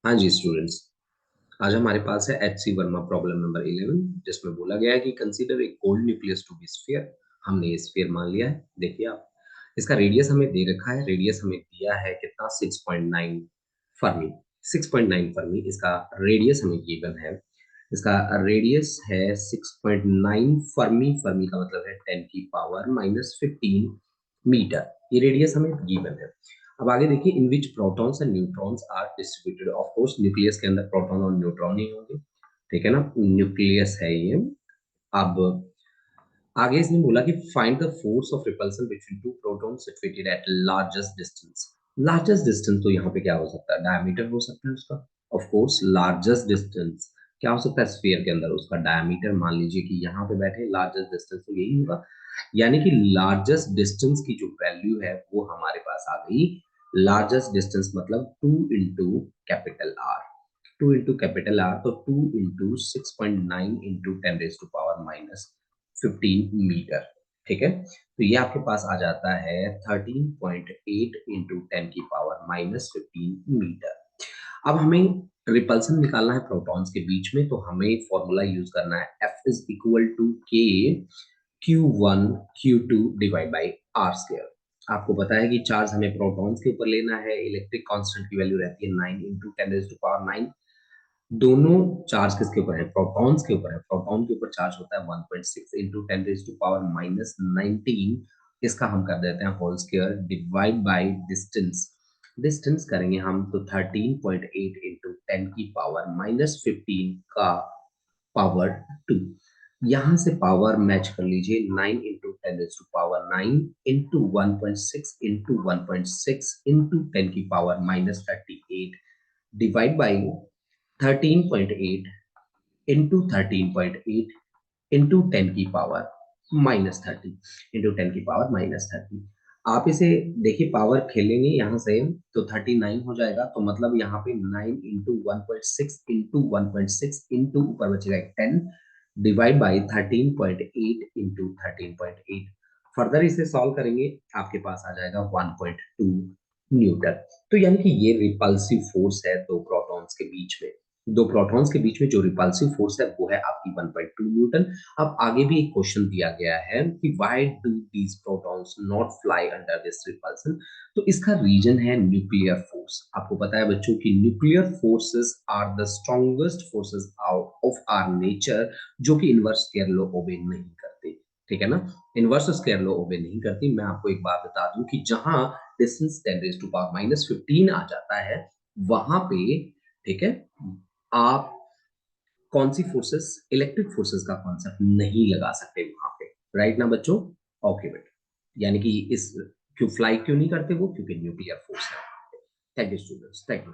हाँ जी स्टूडेंट्स, आज हमारे पास है एच.सी. वर्मा प्रॉब्लम नंबर 11 जिसमें बोला गया है कि consider a cold nucleus to be sphere. हमने ये स्फीयर मान लिया है। देखिए आप, इसका रेडियस हमें दे रखा है। रेडियस हमें दिया है कितना, 6.9 फर्मी। 6.9 फर्मी इसका रेडियस हमें गिवन है। इसका रेडियस है 6.9 फर्मी। फर्मी का मतलब है 10⁻⁻15 मीटर। ये रेडियस हमें गिवन है। अब आगे देखिए, in which protons and neutrons are distributed. Of course nucleus के अंदर प्रोटॉन और न्यूट्रॉन ही होंगे, ठीक है ना। न्यूक्लियस है ये। अब आगे इसने बोला कि find the force of repulsion between two protons situated at largest distance. Largest distance तो यहाँ पे क्या हो सकता है, डायमीटर हो सकता है उसका। ऑफ कोर्स लार्जेस्ट डिस्टेंस क्या हो सकता है, स्फीयर के अंदर उसका डायमीटर। मान लीजिए कि यहाँ पे बैठे, लार्जेस्ट डिस्टेंस तो यही होगा। यानी कि लार्जेस्ट डिस्टेंस की जो वैल्यू है वो हमारे पास आ गई। लार्जेस्ट डिस्टेंस मतलब 2 into capital R. 2 into capital R तो 2 इंटू 6.9 इंटू 10⁻⁻15 मीटर, ठीक है। तो ये आपके पास आ जाता है 13.8 इंटू 10⁻⁻15 मीटर। अब हमें रिपल्सन निकालना है प्रोटॉन्स के बीच में, तो हमें फॉर्मूला यूज करना है F इज इक्वल टू के Q1 Q2 divide by are square. आपको पता है कि चार्ज हमें प्रोटॉन्स के ऊपर लेना है। इलेक्ट्रिक कांस्टेंट की वैल्यू रहती है 9 इंटू 10⁻⁹। दोनों चार्ज किसके ऊपर है, प्रोटॉन्स के ऊपर है। प्रोटॉन के ऊपर चार्ज होता है 1.6 इंटू 10⁻⁻19। इसका हम कर देते हैं whole square divide by distance. Distance करेंगे हम तो 13.8 इंटू 10⁻⁻15 का पावर 2। यहाँ से पावर मैच कर लीजिए, 9 into 10⁻9 into 1.6 into 1.6 into 10⁻⁻38 divide by 13.8 into 13.8 into 10⁻⁻30 into 10⁻⁻30। आप इसे देखिए, पावर खेलेंगे यहाँ से तो 39 हो जाएगा। तो मतलब यहाँ पे 9 इंटू 1.6 इंटू 1.6 इंटू ऊपर बचेगा एक 10 डिवाइड बाई 13.8 इंटू 13.8। फर्दर इसे सॉल्व करेंगे, आपके पास आ जाएगा 1.2 न्यूटन। तो यानी कि ये रिपल्सिव फोर्स है दो प्रोटॉन्स के बीच में। दो प्रोटॉन्स के बीच में जो रिपल्सिव फोर्स है वो है आपकी 1.2 न्यूटन। अब आगे भी एक क्वेश्चन दिया गया है कि why do these protons not fly under this repulsion. तो इसका रीजन है न्यूक्लियर फोर्स। आपको पता है बच्चों की nuclear forces are the strongest forces of our nature, जो कि इनवर्स स्क्वायर लॉ ओबे नहीं करते, ठीक है ना। इनवर्स स्क्वायर लॉ ओबे नहीं करती। मैं आपको एक बात बता दूं कि जहां डिस्टेंस 10⁻⁻15 आ जाता है वहां पे, ठीक है, आप कौन सी फोर्सेस, इलेक्ट्रिक फोर्सेस का कॉन्सेप्ट नहीं लगा सकते वहां पे। राइट ना बच्चों? ओके बेटा, यानी कि इस क्यों फ्लाई क्यों नहीं करते वो, क्योंकि न्यूक्लियर फोर्स है। Thank you students, thank you.